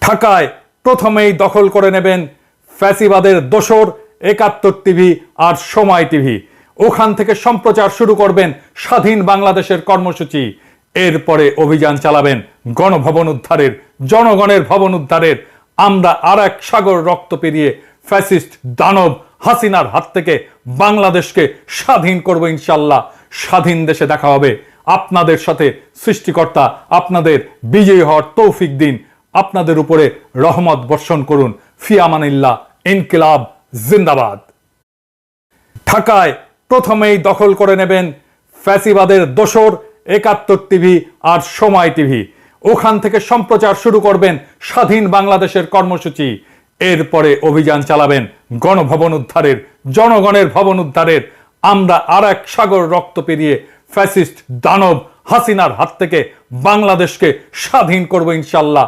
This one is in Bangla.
ঢাকায় প্রথমেই দখল করে নেবেন ফ্যাসিবাদের দোসর ৭১ টিভি আর সময় টিভি। ওখান থেকে সম্প্রচার শুরু করবেন স্বাধীন বাংলাদেশের কর্মসূচি। এরপরে অভিযান চালাবেন গণভবন উদ্ধারের, জনগণের ভবন উদ্ধারের। আমরা আর এক সাগর রক্ত পেরিয়ে ফ্যাসিস্ট দানব হাসিনার হাত থেকে বাংলাদেশকে স্বাধীন করব ইনশাল্লাহ। স্বাধীন দেশে দেখা হবে। আপনাদের সাথে সৃষ্টিকর্তা আপনাদের বিজয়ী হওয়ার তৌফিক দিন, আপনাদের উপরে রহমত বর্ষণ করুন। ফি আমানিল্লাহ। ইনকিলাব জিন্দাবাদ। ঢাকায় প্রথমেই দখল করে নেবেন ফ্যাসিবাদের দোসর ৭১ টিভি আর সময় টিভি। ওখান থেকে সম্প্রচার শুরু করবেন স্বাধীন বাংলাদেশের কর্মসূচি। এরপরে অভিযান চালাবেন গণভবন উদ্ধারের, জনগণের ভবন উদ্ধারের। আমরা আর এক সাগর রক্ত পেরিয়ে ফ্যাসিস্ট দানব হাসিনার হাত থেকে বাংলাদেশকে স্বাধীন করব ইনশাল্লাহ।